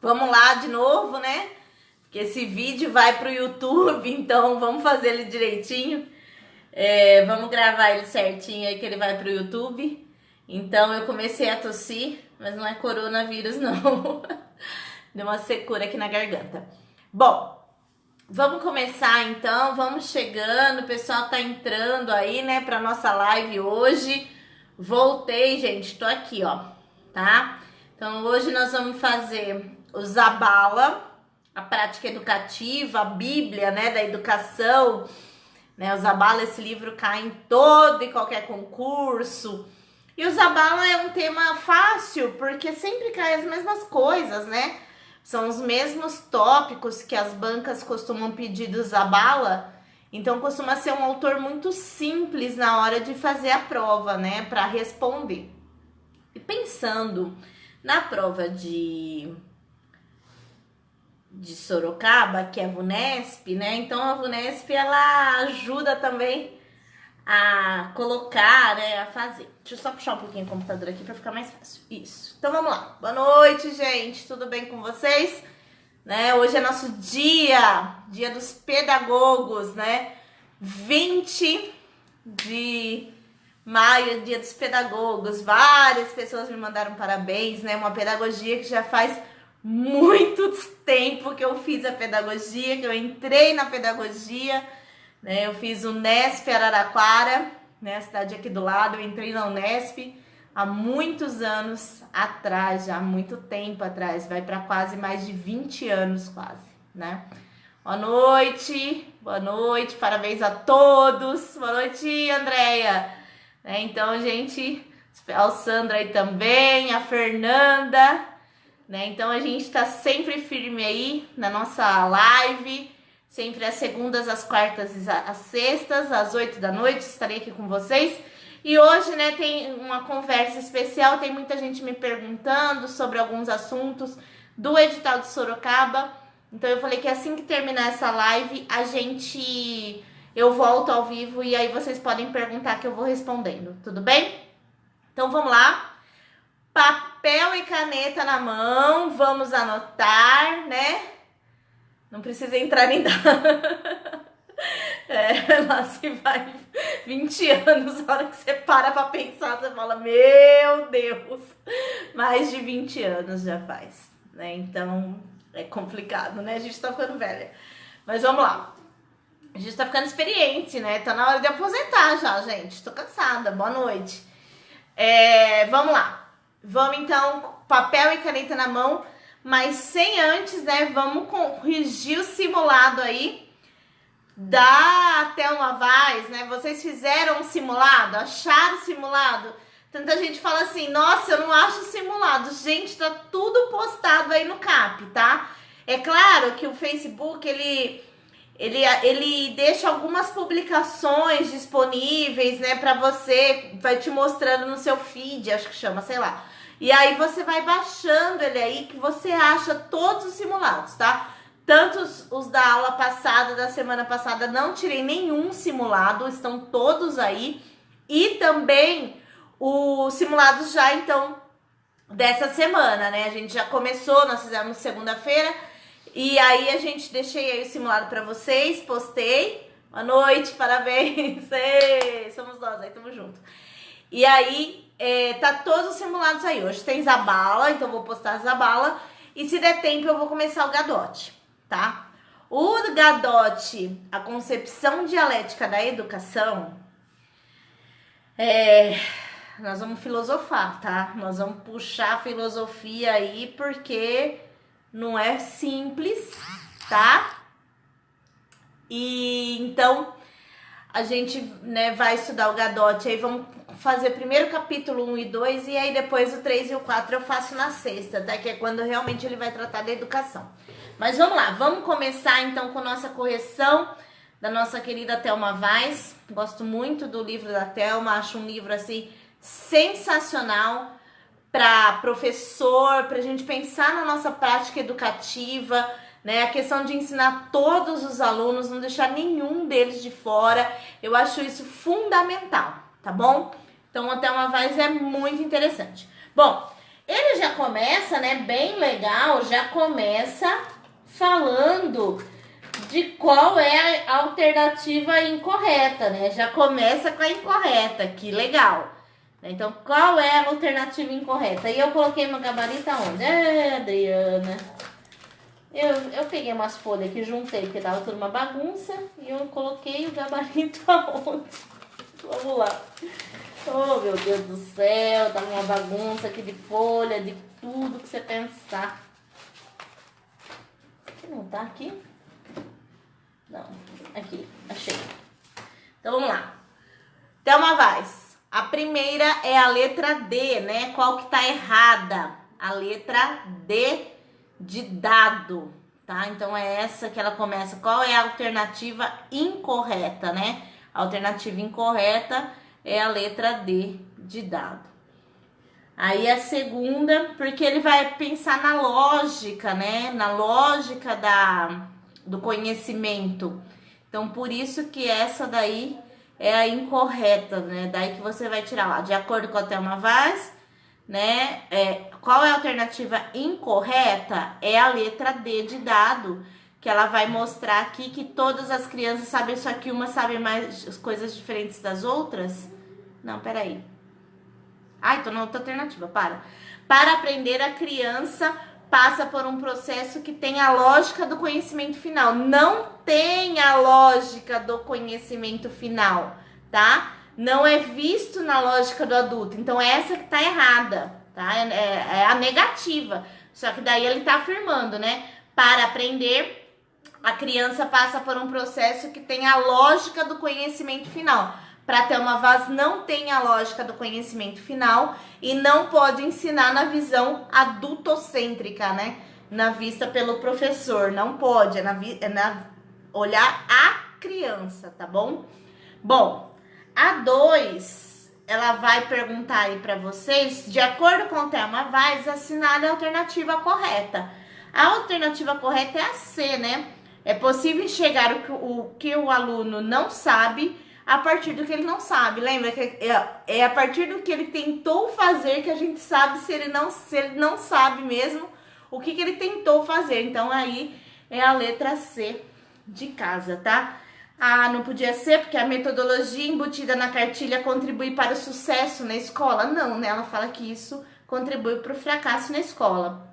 Vamos lá de novo, né? Porque esse vídeo vai pro YouTube, então vamos fazer ele direitinho. Vamos gravar ele certinho aí que ele vai pro YouTube. Então eu comecei a tossir, mas não é coronavírus não. Deu uma secura aqui na garganta. Bom, vamos começar então, vamos chegando, o pessoal tá entrando aí, né, pra nossa live hoje. Voltei, gente, tô aqui, ó, tá? Então hoje nós vamos fazer o Zabala, a prática educativa, a Bíblia, né, da educação, né? O Zabala, esse livro cai em todo e qualquer concurso. E o Zabala é um tema fácil, porque sempre cai as mesmas coisas, né? São os mesmos tópicos que as bancas costumam pedir do Zabala. Então costuma ser um autor muito simples na hora de fazer a prova, né, para responder. E pensando na prova de Sorocaba, que é a VUNESP, né? Então a VUNESP ela ajuda também a colocar, né, a fazer. Deixa eu só puxar um pouquinho o computador aqui para ficar mais fácil. Isso. Então vamos lá. Boa noite, gente. Tudo bem com vocês? Né? Hoje é nosso dia dos pedagogos, né? 20 de maio, dia dos pedagogos. Várias pessoas me mandaram parabéns, né? Uma pedagogia que já faz muito tempo que eu fiz a pedagogia, que eu entrei na pedagogia, né? Eu fiz o Unesp Araraquara, né? A cidade aqui do lado. Eu entrei na Unesp há muitos anos atrás, já há muito tempo atrás, vai para quase mais de 20 anos quase, né? Boa noite, parabéns a todos, boa noite, Andréia, né? Então, gente, a Sandra aí também, a Fernanda, né? Então, a gente tá sempre firme aí na nossa live, sempre às segundas, às quartas e às sextas, às 8 da noite, estarei aqui com vocês. E hoje, né, tem uma conversa especial, tem muita gente me perguntando sobre alguns assuntos do edital de Sorocaba. Então eu falei que assim que terminar essa live, eu volto ao vivo e aí vocês podem perguntar que eu vou respondendo, tudo bem? Então vamos lá. Papel e caneta na mão, vamos anotar, né? Não precisa entrar em nada. Lá se vai 20 anos, a hora que você para pra pensar, você fala, meu Deus, mais de 20 anos já faz, né? Então é complicado, né? A gente tá ficando velha. Mas vamos lá. A gente tá ficando experiente, né? Tá na hora de aposentar já, gente. Tô cansada. Boa noite. Vamos lá. Vamos então, papel e caneta na mão, mas sem antes, né? Vamos corrigir o simulado aí da Thelma Vaz, né? Vocês fizeram um simulado? Acharam o simulado? Tanta gente fala assim, nossa, eu não acho simulado. Gente, tá tudo postado aí no CAP, tá? É claro que o Facebook, ele deixa algumas publicações disponíveis, né, pra você, vai te mostrando no seu feed, acho que chama, sei lá. E aí você vai baixando ele aí, que você acha todos os simulados, tá? Tanto os da aula passada, da semana passada, não tirei nenhum simulado, estão todos aí. E também os simulados já, então, dessa semana, né? A gente já começou, nós fizemos segunda-feira. E aí a gente deixei aí o simulado para vocês, postei. Boa noite, parabéns! Ei, somos nós aí, tamo junto. E aí, tá todos os simulados aí. Hoje tem Zabala, então vou postar Zabala. E se der tempo, eu vou começar o Gadotti, tá? O Gadotti, a concepção dialética da educação, nós vamos filosofar, tá? Nós vamos puxar a filosofia aí, porque não é simples, tá? E então a gente, né, vai estudar o Gadotti, aí vamos fazer primeiro capítulo 1 e 2, e aí depois o 3 e o 4 eu faço na sexta, tá? Que é quando realmente ele vai tratar da educação. Mas vamos lá, vamos começar então com nossa correção da nossa querida Thelma Vaz. Gosto muito do livro da Thelma, acho um livro assim sensacional para professor, para a gente pensar na nossa prática educativa, né? A questão de ensinar todos os alunos, não deixar nenhum deles de fora. Eu acho isso fundamental, tá bom? Então a Thelma Vaz é muito interessante. Bom, Ele já começa, né, bem legal, já começa falando de qual é a alternativa incorreta, né? Já começa com a incorreta, que legal. Então, qual é a alternativa incorreta? E eu coloquei meu gabarito aonde? Adriana. Eu peguei umas folhas aqui, juntei, porque tava tudo uma bagunça. E eu coloquei o gabarito aonde? Vamos lá. Oh, meu Deus do céu, tá uma bagunça aqui de folha, de tudo que você pensar. Não tá aqui? Não, aqui, achei. Então, vamos lá. Thelma Vaz. A primeira é a letra D, né? Qual que tá errada? A letra D de dado, tá? Então, é essa que ela começa. Qual é a alternativa incorreta, né? A alternativa incorreta é a letra D de dado. Aí a segunda, porque ele vai pensar na lógica, né? Na lógica do conhecimento. Então, por isso que essa daí é a incorreta, né? Daí que você vai tirar lá, de acordo com a Thelma Vaz, né? Qual é a alternativa incorreta? É a letra D de dado, que ela vai mostrar aqui que todas as crianças sabem, só que uma sabe mais coisas diferentes das outras. Não, peraí. Ai, tô na outra alternativa, para. Para aprender, a criança passa por um processo que tem a lógica do conhecimento final. Não tem a lógica do conhecimento final, tá? Não é visto na lógica do adulto. Então, é essa que tá errada, tá? É a negativa. Só que daí ele tá afirmando, né? Para aprender, a criança passa por um processo que tem a lógica do conhecimento final. Para Thelma Vaz não tem a lógica do conhecimento final e não pode ensinar na visão adultocêntrica, né? Na vista pelo professor, não pode, olhar a criança, tá bom? Bom, a 2, ela vai perguntar aí para vocês, de acordo com Thelma Vaz, assinale a alternativa correta. A alternativa correta é a C, né? É possível enxergar o que o aluno não sabe a partir do que ele não sabe. Lembra que é a partir do que ele tentou fazer que a gente sabe se ele não sabe mesmo o que ele tentou fazer. Então, aí é a letra C de casa, tá? Ah, não podia ser porque a metodologia embutida na cartilha contribui para o sucesso na escola. Não, né? Ela fala que isso contribui para o fracasso na escola.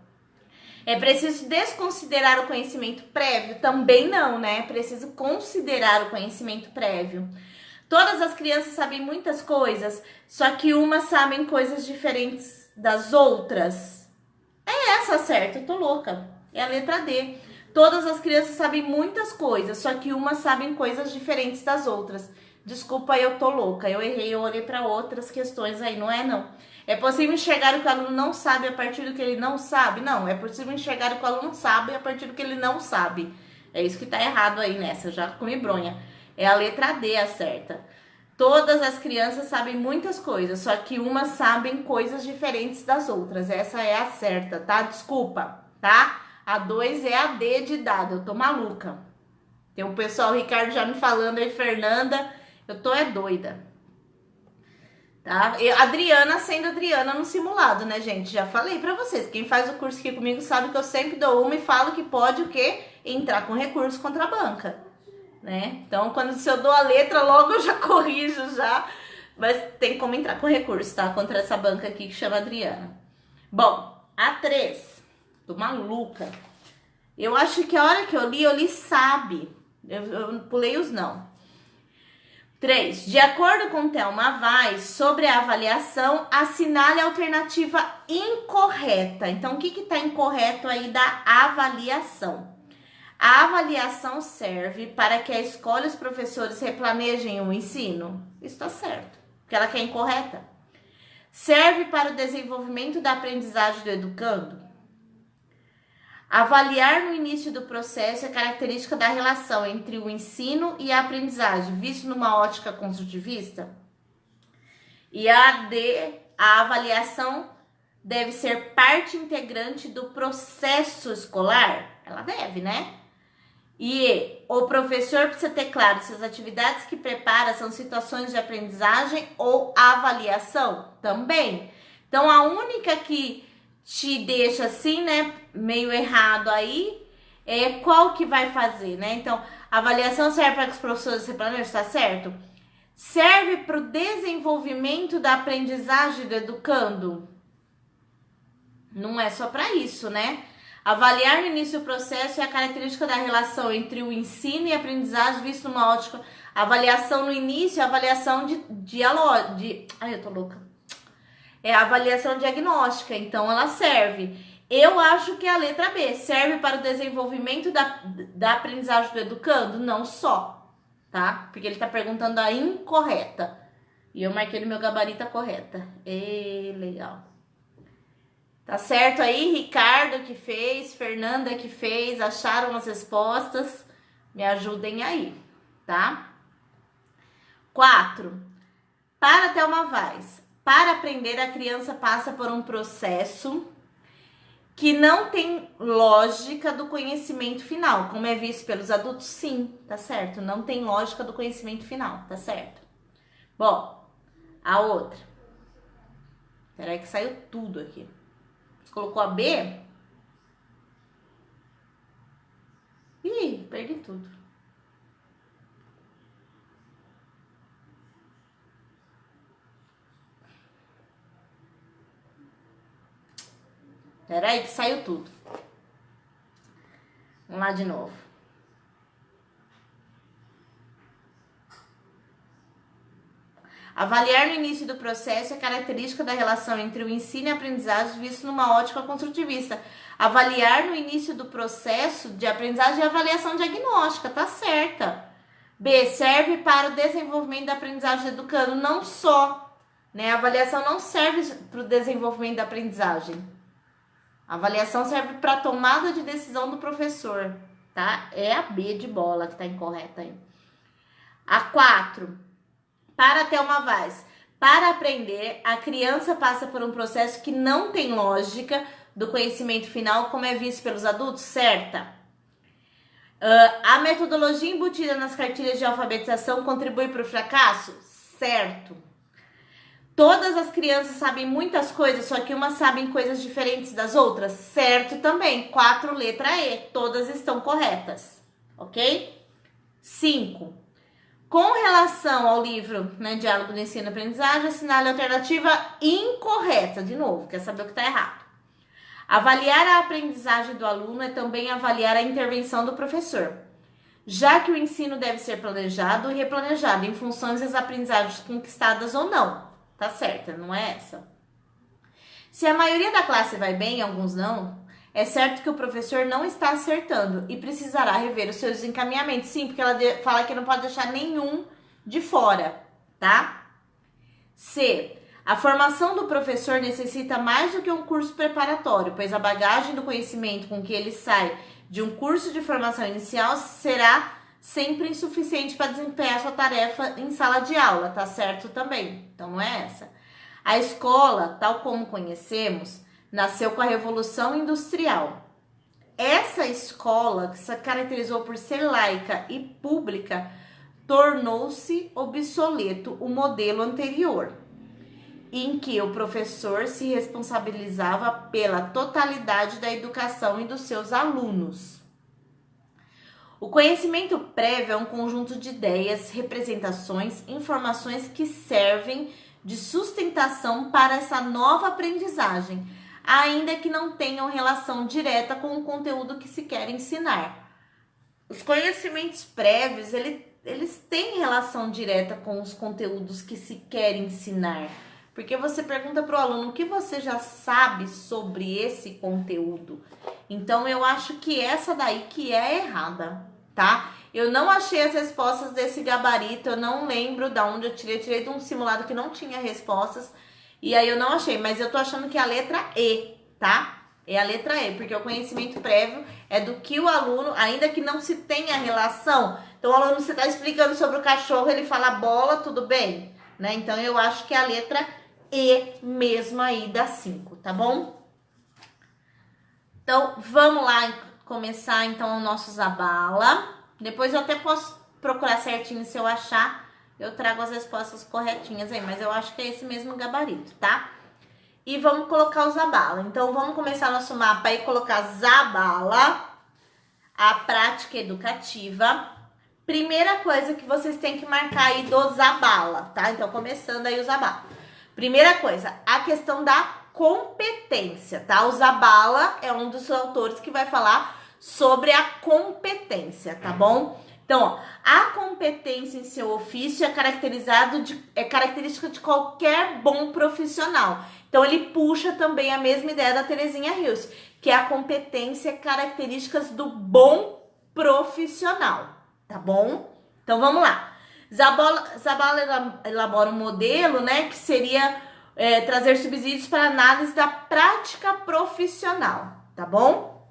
É preciso desconsiderar o conhecimento prévio? Também não, né? É preciso considerar o conhecimento prévio. Todas as crianças sabem muitas coisas, só que umas sabem coisas diferentes das outras. É essa certa, eu tô louca. É a letra D. Todas as crianças sabem muitas coisas, só que umas sabem coisas diferentes das outras. Desculpa, eu tô louca. Eu errei, eu olhei para outras questões aí, não é não. É possível enxergar o que o aluno não sabe a partir do que ele não sabe? Não, é possível enxergar o que o aluno sabe a partir do que ele não sabe. É isso que tá errado aí nessa, eu já comi bronha. É a letra D a certa. Todas as crianças sabem muitas coisas, só que umas sabem coisas diferentes das outras. Essa é a certa, tá? Desculpa, tá? A 2 é a D de dado, eu tô maluca. Tem um pessoal, o Ricardo já me falando aí, Fernanda, eu tô doida. Tá? Adriana sendo Adriana no simulado, né, gente? Já falei pra vocês, quem faz o curso aqui comigo sabe que eu sempre dou uma e falo que pode o quê? Entrar com recurso contra a banca, né? Então, se eu dou a letra, logo eu já corrijo já, mas tem como entrar com recurso, tá? Contra essa banca aqui que chama Adriana. Bom, a 3, tô maluca. Eu acho que a hora que eu li sabe. Eu pulei os não. 3. De acordo com Thelma Vaz, sobre a avaliação, assinale a alternativa incorreta. Então, o que está incorreto aí da avaliação? A avaliação serve para que a escola e os professores replanejem o ensino? Isso está certo, porque ela quer incorreta. Serve para o desenvolvimento da aprendizagem do educando? Avaliar no início do processo é característica da relação entre o ensino e a aprendizagem, visto numa ótica construtivista? E a D, a avaliação deve ser parte integrante do processo escolar? Ela deve, né? E o professor precisa ter claro se as atividades que prepara são situações de aprendizagem ou avaliação? Também. Então, a única que te deixa assim, né, meio errado aí, qual que vai fazer, né? Então, a avaliação serve para que os professores se planejam, tá certo? Serve para o desenvolvimento da aprendizagem do educando? Não é só para isso, né? Avaliar no início do processo é a característica da relação entre o ensino e a aprendizagem visto numa ótica. Avaliação no início, avaliação ai, eu tô louca. É a avaliação diagnóstica, então ela serve. Eu acho que a letra B serve para o desenvolvimento da aprendizagem do educando? Não só, tá? Porque ele tá perguntando a incorreta. E eu marquei no meu gabarito a correta. Legal. Tá certo aí? Ricardo que fez, Fernanda que fez, acharam as respostas? Me ajudem aí, tá? 4. Para Thelma Vaz. Para aprender, a criança passa por um processo que não tem lógica do conhecimento final, como é visto pelos adultos? Sim, tá certo. Não tem lógica do conhecimento final, tá certo. Bom, a outra. Peraí que saiu tudo aqui. Você colocou a B? Ih, perdi tudo. Peraí que saiu tudo. Vamos lá de novo. Avaliar no início do processo é característica da relação entre o ensino e a aprendizagem visto numa ótica construtivista. Avaliar no início do processo de aprendizagem é avaliação diagnóstica, tá certa. B, serve para o desenvolvimento da aprendizagem do educando, não só, né? A avaliação não serve para o desenvolvimento da aprendizagem. A avaliação serve para a tomada de decisão do professor, tá? É a B de bola que tá incorreta aí. A 4. Para Thelma Vaz. Para aprender, a criança passa por um processo que não tem lógica do conhecimento final, como é visto pelos adultos? Certa. A metodologia embutida nas cartilhas de alfabetização contribui para o fracasso? Certo. Todas as crianças sabem muitas coisas, só que umas sabem coisas diferentes das outras? Certo também. 4, letra E. Todas estão corretas. Ok? 5. Com relação ao livro, né, Diálogo do Ensino e Aprendizagem, assinale a alternativa incorreta. De novo, quer saber o que está errado. Avaliar a aprendizagem do aluno é também avaliar a intervenção do professor, já que o ensino deve ser planejado e replanejado em função das aprendizagens conquistadas ou não. Tá certa, não é essa? Se a maioria da classe vai bem e alguns não, é certo que o professor não está acertando e precisará rever os seus encaminhamentos. Sim, porque ela fala que não pode deixar nenhum de fora, tá? C. A formação do professor necessita mais do que um curso preparatório, pois a bagagem do conhecimento com que ele sai de um curso de formação inicial será sempre insuficiente para desempenhar sua tarefa em sala de aula, tá certo também? Então não é essa. A escola, tal como conhecemos, nasceu com a Revolução Industrial. Essa escola, que se caracterizou por ser laica e pública, tornou-se obsoleto o modelo anterior, em que o professor se responsabilizava pela totalidade da educação e dos seus alunos. O conhecimento prévio é um conjunto de ideias, representações, informações que servem de sustentação para essa nova aprendizagem, ainda que não tenham relação direta com o conteúdo que se quer ensinar. Os conhecimentos prévios, eles têm relação direta com os conteúdos que se quer ensinar. Porque você pergunta para o aluno o que você já sabe sobre esse conteúdo. Então, eu acho que essa daí que é errada, tá? Eu não achei as respostas desse gabarito, eu não lembro de onde eu tirei de um simulado que não tinha respostas. E aí eu não achei, mas eu tô achando que é a letra E, tá? É a letra E, porque o conhecimento prévio é do que o aluno, ainda que não se tenha relação. Então, o aluno, você tá explicando sobre o cachorro, ele fala bola, tudo bem? Né? Então, eu acho que é a letra E mesmo aí da 5, tá bom? Então, vamos lá começar então o nosso Zabala. Depois eu até posso procurar certinho, se eu achar, eu trago as respostas corretinhas aí, mas eu acho que é esse mesmo gabarito, tá? e vamos colocar o Zabala. Então, vamos começar nosso mapa aí, colocar Zabala, a prática educativa. Primeira coisa que vocês têm que marcar aí do Zabala, tá? Então, começando aí o Zabala. Primeira coisa, a questão da competência, tá? O Zabala é um dos autores que vai falar sobre a competência, tá bom? Então, ó, a competência em seu ofício é característica de qualquer bom profissional. Então, ele puxa também a mesma ideia da Terezinha Rios, que é a competência características do bom profissional, tá bom? Então, vamos lá. Zabala elabora um modelo, né, que seria trazer subsídios para análise da prática profissional, tá bom?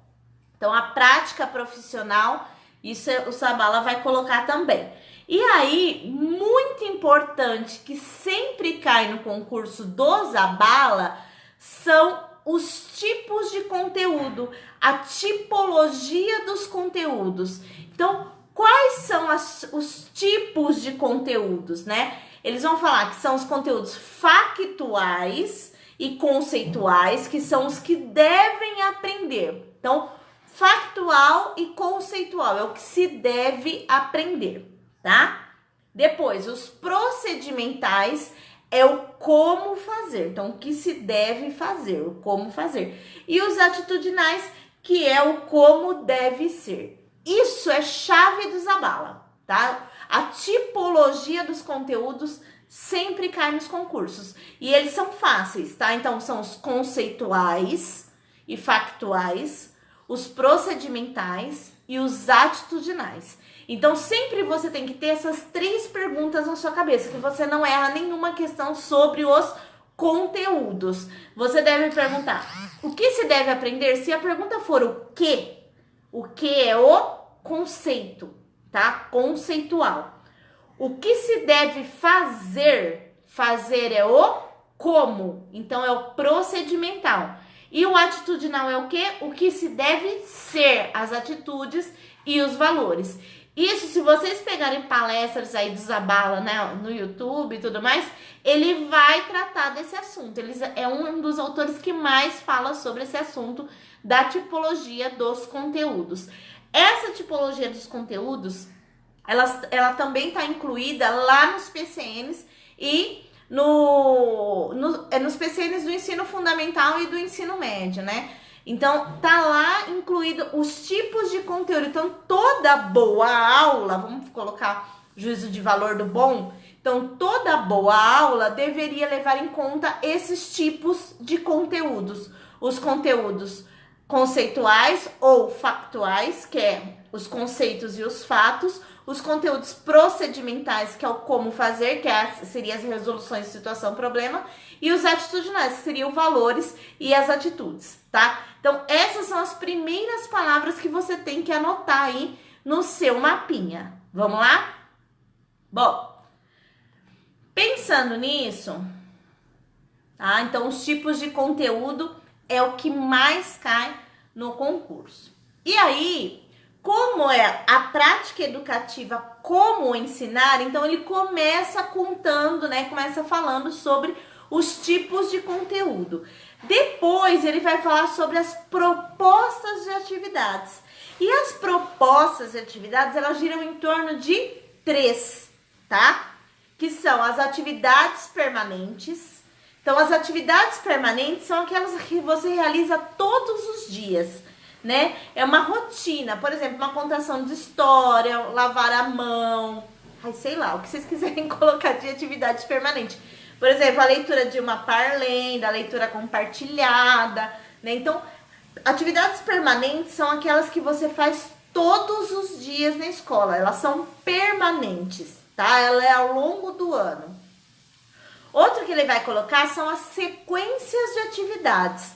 Então, a prática profissional, isso o Zabala vai colocar também. E aí, muito importante, que sempre cai no concurso do Zabala, são os tipos de conteúdo, a tipologia dos conteúdos. Então, quais são os tipos de conteúdos, né? Eles vão falar que são os conteúdos factuais e conceituais, que são os que devem aprender. Então, factual e conceitual é o que se deve aprender, tá? Depois, os procedimentais é o como fazer. Então, o que se deve fazer, o como fazer. E os atitudinais, que é o como deve ser. Isso é chave do Zabala, tá? A tipologia dos conteúdos sempre cai nos concursos. E eles são fáceis, tá? Então, são os conceituais e factuais, os procedimentais e os atitudinais. Então, sempre você tem que ter essas 3 perguntas na sua cabeça, que você não erra nenhuma questão sobre os conteúdos. Você deve perguntar, o que se deve aprender? Se a pergunta for o que é o conceito, tá? Conceitual. O que se deve fazer? Fazer é o como, então é o procedimental. E o atitudinal é o quê? O que se deve ser, as atitudes e os valores. Isso, se vocês pegarem palestras aí do Zabala, né, no YouTube e tudo mais, ele vai tratar desse assunto. Ele é um dos autores que mais fala sobre esse assunto da tipologia dos conteúdos. Essa tipologia dos conteúdos, ela também está incluída lá nos PCNs e nos PCNs do ensino fundamental e do ensino médio, né? Então, tá lá incluído os tipos de conteúdo. Então, toda boa aula, vamos colocar juízo de valor do bom. Então, toda boa aula deveria levar em conta esses tipos de conteúdos. Os conteúdos conceituais ou factuais, que é os conceitos e os fatos. Os conteúdos procedimentais, que é o como fazer, que seria as resoluções de situação, problema. E os atitudinais, que seriam valores e as atitudes, tá? Então, essas são as primeiras palavras que você tem que anotar aí no seu mapinha. Vamos lá? Bom, pensando nisso, tá? Então, os tipos de conteúdo é o que mais cai no concurso. E aí, como é a prática educativa, como ensinar, então ele começa contando, né? Começa falando sobre os tipos de conteúdo. Depois ele vai falar sobre as propostas de atividades. E as propostas de atividades, elas giram em torno de 3, tá? Que são as atividades permanentes. Então, as atividades permanentes são aquelas que você realiza todos os dias, né? É uma rotina, por exemplo, uma contação de história, lavar a mão, sei lá, o que vocês quiserem colocar de atividade permanente. Por exemplo, a leitura de uma parlenda, a leitura compartilhada, né? Então, atividades permanentes são aquelas que você faz todos os dias na escola. Elas são permanentes, tá? Ela é ao longo do ano. Outro que ele vai colocar são as sequências de atividades.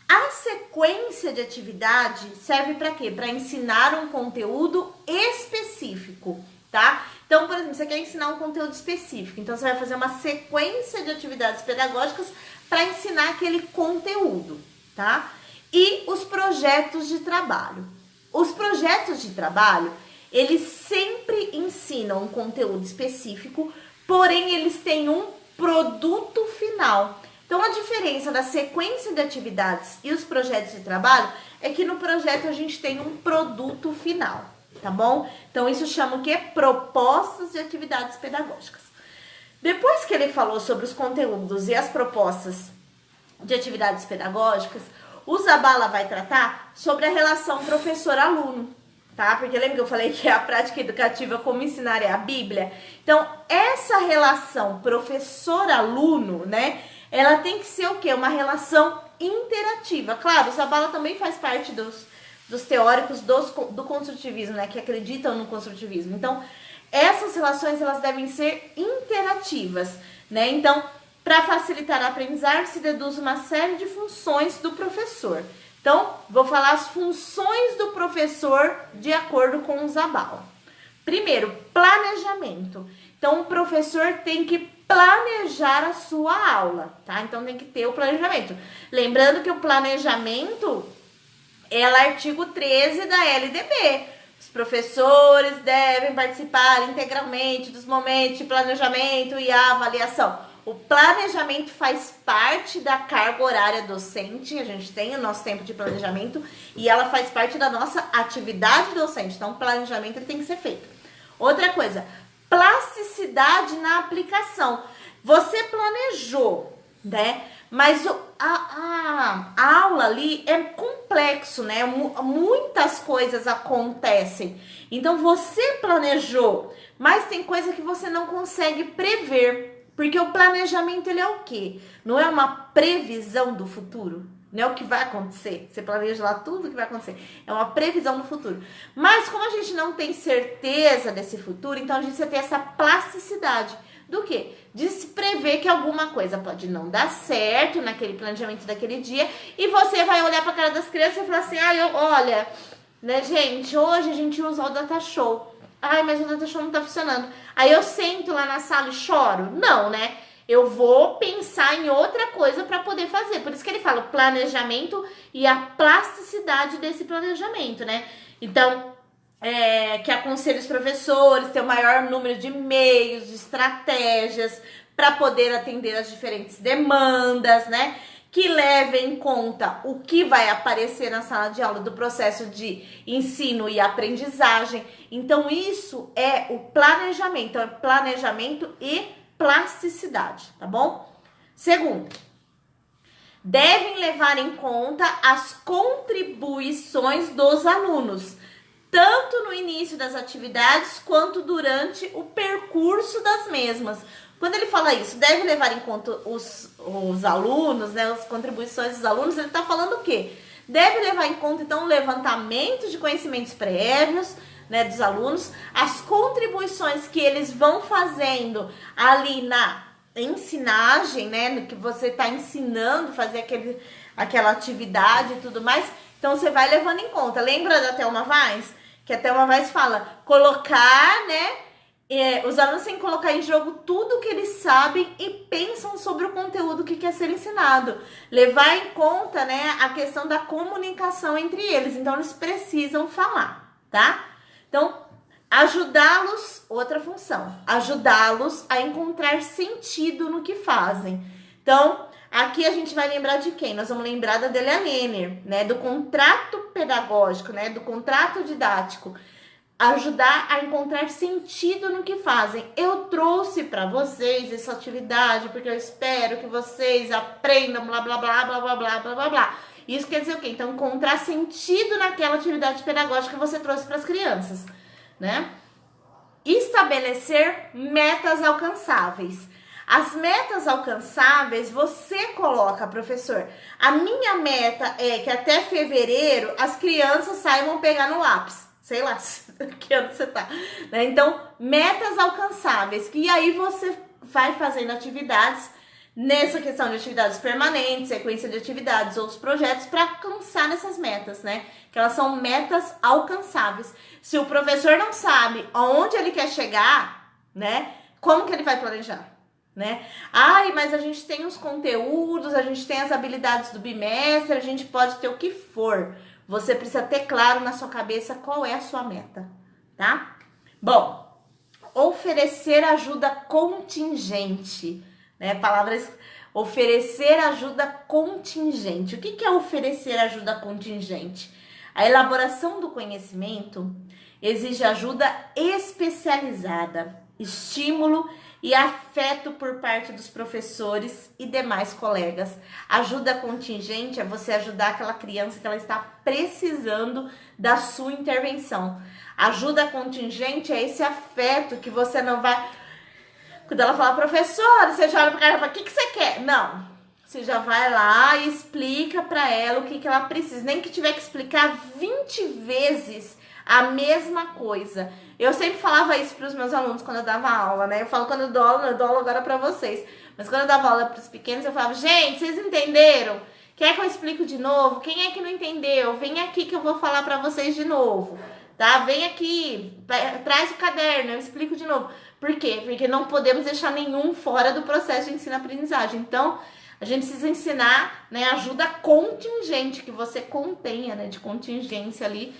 A sequência de atividade serve para quê? Para ensinar um conteúdo específico, tá? Então, por exemplo, você quer ensinar um conteúdo específico, então você vai fazer uma sequência de atividades pedagógicas para ensinar aquele conteúdo, tá? E os projetos de trabalho. Os projetos de trabalho, eles sempre ensinam um conteúdo específico, porém eles têm um produto final. Então, a diferença da sequência de atividades e os projetos de trabalho é que no projeto a gente tem um produto final, tá bom? Então, isso chama o quê? Propostas de atividades pedagógicas. Depois que ele falou sobre os conteúdos e as propostas de atividades pedagógicas, o Zabala vai tratar sobre a relação professor-aluno, tá? Porque lembra que eu falei que a prática educativa como ensinar é a Bíblia? Então, essa relação professor-aluno, né? Ela tem que ser o quê? Uma relação interativa. Claro, o Zabala também faz parte dos teóricos do construtivismo, né? Que acreditam no construtivismo. Então, essas relações, elas devem ser interativas, né? Então, para facilitar a aprendizagem, se deduz uma série de funções do professor. Então, vou falar as funções do professor de acordo com o Zabala. Primeiro, planejamento. Então, o professor tem que planejar a sua aula, tá? Então, tem que ter o planejamento. Lembrando que o planejamento é o artigo 13 da LDB. Os professores devem participar integralmente dos momentos de planejamento e avaliação. O planejamento faz parte da carga horária docente, a gente tem o nosso tempo de planejamento e ela faz parte da nossa atividade docente, então o planejamento ele tem que ser feito. Outra coisa, plasticidade na aplicação. Você planejou, né? Mas a aula ali é complexo, né? Muitas coisas acontecem. Então você planejou, mas tem coisa que você não consegue prever. Porque o planejamento, ele é o quê? Não é uma previsão do futuro? Não é o que vai acontecer. Você planeja lá tudo o que vai acontecer. É uma previsão do futuro. Mas como a gente não tem certeza desse futuro, então a gente precisa ter essa plasticidade. Do quê? De se prever que alguma coisa pode não dar certo naquele planejamento daquele dia. E você vai olhar para a cara das crianças e falar assim, olha, né, gente, hoje a gente usa o Data Show. Ai, mas o Data Show não tá funcionando. Aí eu sento lá na sala e choro? Não, né? Eu vou pensar em outra coisa para poder fazer. Por isso que ele fala o planejamento e a plasticidade desse planejamento, né? Então, que aconselha os professores, ter o maior número de meios, de estratégias para poder atender as diferentes demandas, né? Que leve em conta o que vai aparecer na sala de aula do processo de ensino e aprendizagem. Então, isso é o planejamento, é planejamento e plasticidade, tá bom? Segundo, devem levar em conta as contribuições dos alunos, tanto no início das atividades quanto durante o percurso das mesmas. Quando ele fala isso, deve levar em conta os alunos, né, as contribuições dos alunos, ele está falando o quê? Deve levar em conta, então, o levantamento de conhecimentos prévios, né, dos alunos, as contribuições que eles vão fazendo ali na ensinagem, né, no que você está ensinando, fazer aquela atividade e tudo mais. Então, você vai levando em conta. Lembra da Thelma Weiss? Que a Thelma Weiss fala, colocar, né, os alunos têm que colocar em jogo tudo que eles sabem e pensam sobre o conteúdo que quer ser ensinado. Levar em conta, né, a questão da comunicação entre eles. Então, eles precisam falar, tá? Então, ajudá-los, outra função, ajudá-los a encontrar sentido no que fazem. Então, aqui a gente vai lembrar de quem? Nós vamos lembrar da Delia Lenner, né, do contrato pedagógico, né, do contrato didático. Ajudar a encontrar sentido no que fazem. Eu trouxe para vocês essa atividade porque eu espero que vocês aprendam blá, blá, blá, blá, blá, blá, blá, blá, blá. Isso quer dizer o quê? Então, encontrar sentido naquela atividade pedagógica que você trouxe para as crianças, né? Estabelecer metas alcançáveis. As metas alcançáveis, você coloca, professor, a minha meta é que até fevereiro as crianças saibam pegar no lápis. Sei lá, que ano você tá, né? Então, metas alcançáveis. E aí você vai fazendo atividades, nessa questão de atividades permanentes, sequência de atividades, outros projetos, para alcançar nessas metas, né? Que elas são metas alcançáveis. Se o professor não sabe aonde ele quer chegar, né? Como que ele vai planejar? Né? Ai, mas a gente tem os conteúdos, a gente tem as habilidades do bimestre, a gente pode ter o que for. Você precisa ter claro na sua cabeça qual é a sua meta, tá? Bom, oferecer ajuda contingente, né? Palavras Oferecer ajuda contingente. O que é oferecer ajuda contingente? A elaboração do conhecimento exige ajuda especializada, estímulo e afeto por parte dos professores e demais colegas. Ajuda contingente é você ajudar aquela criança que ela está precisando da sua intervenção. Ajuda contingente é esse afeto que você não vai... Quando ela fala, professora, você já olha pra cara e fala, o que você quer? Não. Você já vai lá e explica pra ela o que ela precisa. Nem que tiver que explicar 20 vezes a mesma coisa. Eu sempre falava isso pros meus alunos quando eu dava aula, né? Eu falo quando eu dou aula agora pra vocês. Mas quando eu dava aula pros pequenos, eu falava, gente, vocês entenderam? Quer que eu explique de novo? Quem é que não entendeu? Vem aqui que eu vou falar pra vocês de novo, tá? Vem aqui, traz o caderno, eu explico de novo. Por quê? Porque não podemos deixar nenhum fora do processo de ensino-aprendizagem. Então, a gente precisa ensinar, né, ajuda contingente, que você contenha, né, de contingência ali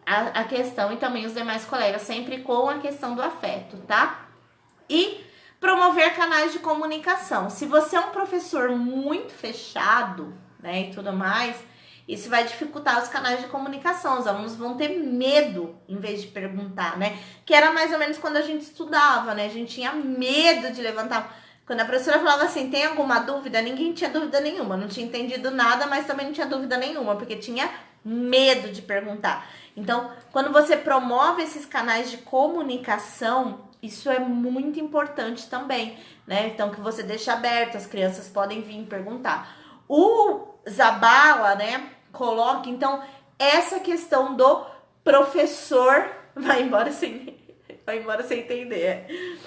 a questão, e também os demais colegas, sempre com a questão do afeto, tá? E promover canais de comunicação. Se você é um professor muito fechado, né, e tudo mais, isso vai dificultar os canais de comunicação. Os alunos vão ter medo em vez de perguntar, né? Que era mais ou menos quando a gente estudava, né? A gente tinha medo de levantar. Quando a professora falava assim, tem alguma dúvida? Ninguém tinha dúvida nenhuma. Não tinha entendido nada, mas também não tinha dúvida nenhuma, porque tinha medo de perguntar. Então, quando você promove esses canais de comunicação, isso é muito importante também, né? Então, que você deixa aberto, as crianças podem vir perguntar. O Zabala, né, coloca, então, essa questão do professor vai embora sem entender.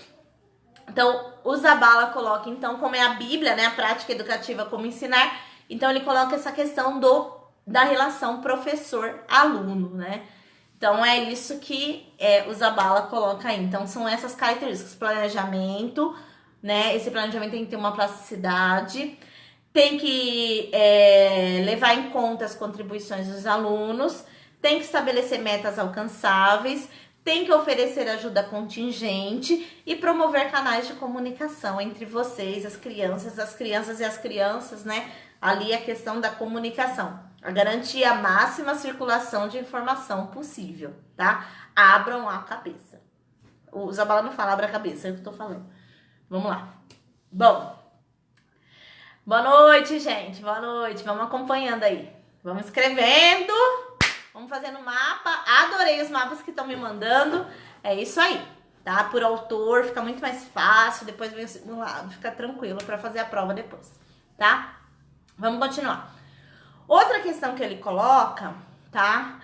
Então, o Zabala coloca, então, como é a Bíblia, né, a prática educativa como ensinar, então ele coloca essa questão da relação professor-aluno, né? Então, é isso que o Zabala coloca aí. Então, são essas características. Planejamento, né? Esse planejamento tem que ter uma plasticidade, tem que levar em conta as contribuições dos alunos, tem que estabelecer metas alcançáveis, tem que oferecer ajuda contingente e promover canais de comunicação entre vocês, as crianças e as crianças, né? Ali a questão da comunicação. A garantir a máxima circulação de informação possível, tá? Abram a cabeça. O Zabala não fala abra a cabeça, é o que eu tô falando. Vamos lá. Bom, boa noite, gente. Boa noite. Vamos acompanhando aí. Vamos escrevendo. Vamos fazendo mapa. Adorei os mapas que estão me mandando. É isso aí, tá? Por autor, fica muito mais fácil. Depois vem o segundo lado. Fica tranquilo para fazer a prova depois, tá? Vamos continuar. Outra questão que ele coloca, tá?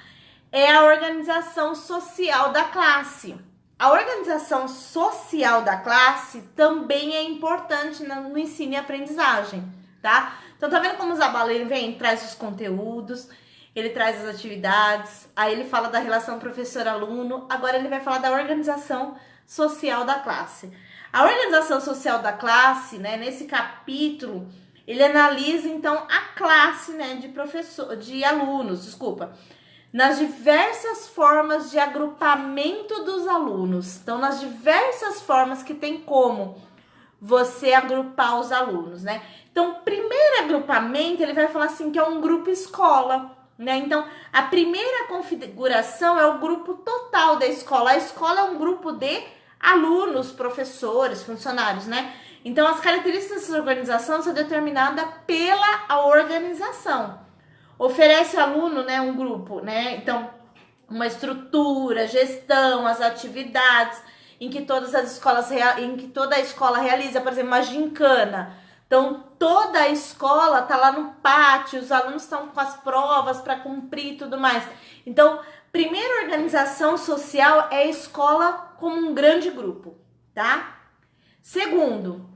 É a organização social da classe. A organização social da classe também é importante no ensino e aprendizagem, tá? Então, tá vendo como o Zabala, ele vem, traz os conteúdos, ele traz as atividades, aí ele fala da relação professor-aluno, agora ele vai falar da organização social da classe. A organização social da classe, né, nesse capítulo, ele analisa, então, a classe, né, de alunos, nas diversas formas de agrupamento dos alunos. Então, nas diversas formas que tem como você agrupar os alunos, né? Então, primeiro agrupamento, ele vai falar assim, que é um grupo escola, né? Então, a primeira configuração é o grupo total da escola. A escola é um grupo de alunos, professores, funcionários, né? Então, as características dessa organização são determinadas pela organização. Oferece ao aluno, né, um grupo, né? Então, uma estrutura, gestão, as atividades em que toda a escola realiza, por exemplo, uma gincana. Então, toda a escola tá lá no pátio, os alunos estão com as provas para cumprir e tudo mais. Então, primeira organização social é a escola como um grande grupo, tá? Segundo,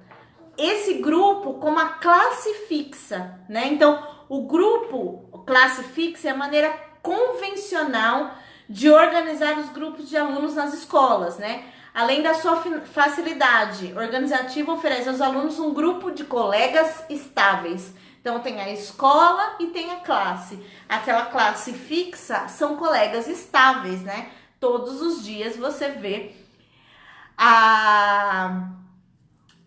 esse grupo como a classe fixa, né? Então, o grupo classe fixa é a maneira convencional de organizar os grupos de alunos nas escolas, né? Além da sua facilidade organizativa, oferece aos alunos um grupo de colegas estáveis. Então, tem a escola e tem a classe. Aquela classe fixa são colegas estáveis, né? Todos os dias você vê a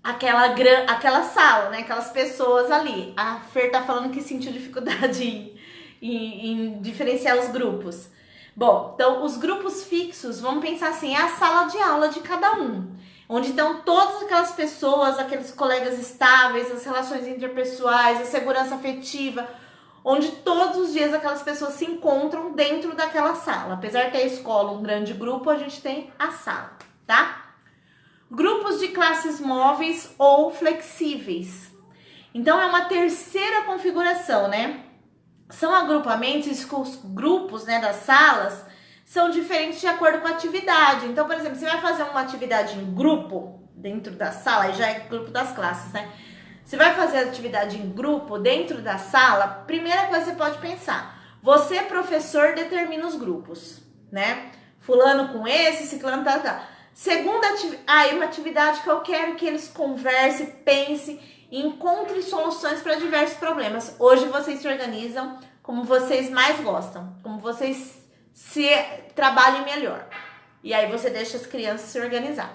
aquela sala, né? Aquelas pessoas ali. A Fer tá falando que sentiu dificuldade em diferenciar os grupos. Bom, então os grupos fixos, vamos pensar assim, é a sala de aula de cada um. Onde estão todas aquelas pessoas, aqueles colegas estáveis, as relações interpessoais, a segurança afetiva, onde todos os dias aquelas pessoas se encontram dentro daquela sala. Apesar que a escola, um grande grupo, a gente tem a sala, tá? Grupos de classes móveis ou flexíveis. Então, é uma terceira configuração, né? São agrupamentos, os grupos, né, das salas são diferentes de acordo com a atividade. Então, por exemplo, você vai fazer uma atividade em grupo dentro da sala, aí já é grupo das classes, né? Você vai fazer atividade em grupo dentro da sala, primeira coisa que você pode pensar, você, professor, determina os grupos, né? Fulano com esse, ciclano, tá. Segunda atividade, uma atividade que eu quero que eles conversem, pensem e encontrem soluções para diversos problemas. Hoje vocês se organizam como vocês mais gostam, como vocês se trabalhem melhor. E aí você deixa as crianças se organizar.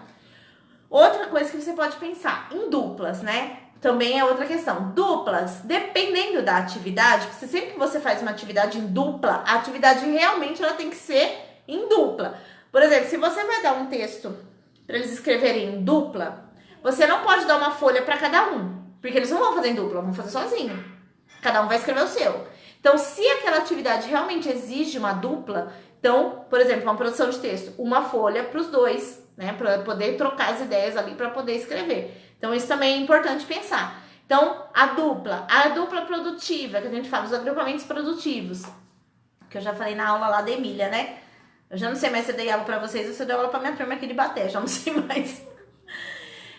Outra coisa que você pode pensar, em duplas, né? Também é outra questão. Duplas, dependendo da atividade, porque sempre que você faz uma atividade em dupla, a atividade realmente ela tem que ser em dupla. Por exemplo, se você vai dar um texto para eles escreverem em dupla, você não pode dar uma folha para cada um, porque eles não vão fazer em dupla, vão fazer sozinho. Cada um vai escrever o seu. Então, se aquela atividade realmente exige uma dupla, então, por exemplo, uma produção de texto, uma folha para os dois, né, para poder trocar as ideias ali para poder escrever. Então, isso também é importante pensar. Então, a dupla produtiva, que a gente fala, os agrupamentos produtivos, que eu já falei na aula lá da Emília, né? Eu já não sei mais se eu dei aula para vocês ou se eu dei aula para minha turma aqui de Baté, já não sei mais.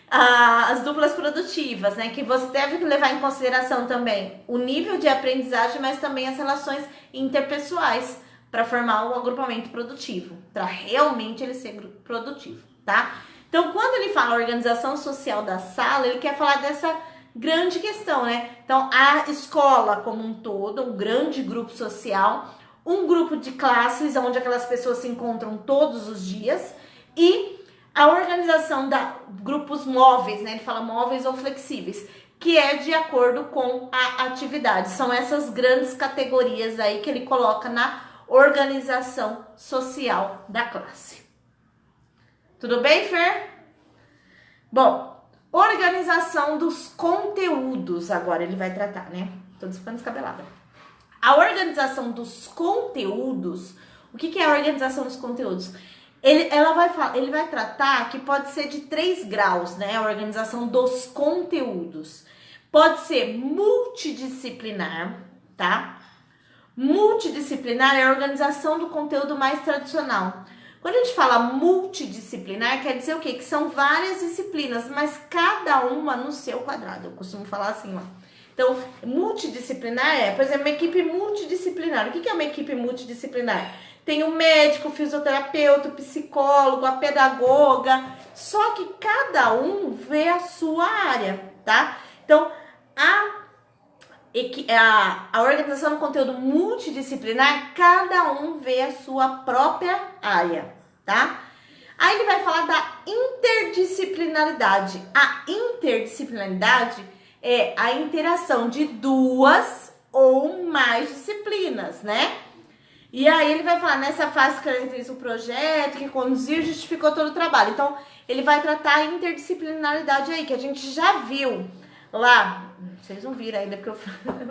As duplas produtivas, né? Que você deve levar em consideração também o nível de aprendizagem, mas também as relações interpessoais para formar o agrupamento produtivo, para realmente ele ser produtivo, tá? Então, quando ele fala organização social da sala, ele quer falar dessa grande questão, né? Então, a escola como um todo, um grande grupo social, um grupo de classes onde aquelas pessoas se encontram todos os dias e a organização da grupos móveis, né? Ele fala móveis ou flexíveis, que é de acordo com a atividade. São essas grandes categorias aí que ele coloca na organização social da classe. Tudo bem, Fer? Bom, organização dos conteúdos agora ele vai tratar, né? Tô ficando descabelada. A organização dos conteúdos, o que é a organização dos conteúdos? Ele vai tratar que pode ser de 3 graus, né? A organização dos conteúdos. Pode ser multidisciplinar, tá? Multidisciplinar é a organização do conteúdo mais tradicional. Quando a gente fala multidisciplinar, quer dizer o quê? Que são várias disciplinas, mas cada uma no seu quadrado. Eu costumo falar assim, ó. Então, multidisciplinar é, por exemplo, uma equipe multidisciplinar. O que é uma equipe multidisciplinar? Tem o médico, o fisioterapeuta, o psicólogo, a pedagoga. Só que cada um vê a sua área, tá? Então, a organização do conteúdo multidisciplinar, cada um vê a sua própria área, tá? Aí ele vai falar da interdisciplinaridade. A interdisciplinaridade é a interação de 2 ou mais disciplinas, né? E aí ele vai falar, nessa fase que caracteriza o projeto, que conduzir justificou todo o trabalho. Então, ele vai tratar a interdisciplinaridade aí, que a gente já viu lá. Vocês não viram ainda, porque eu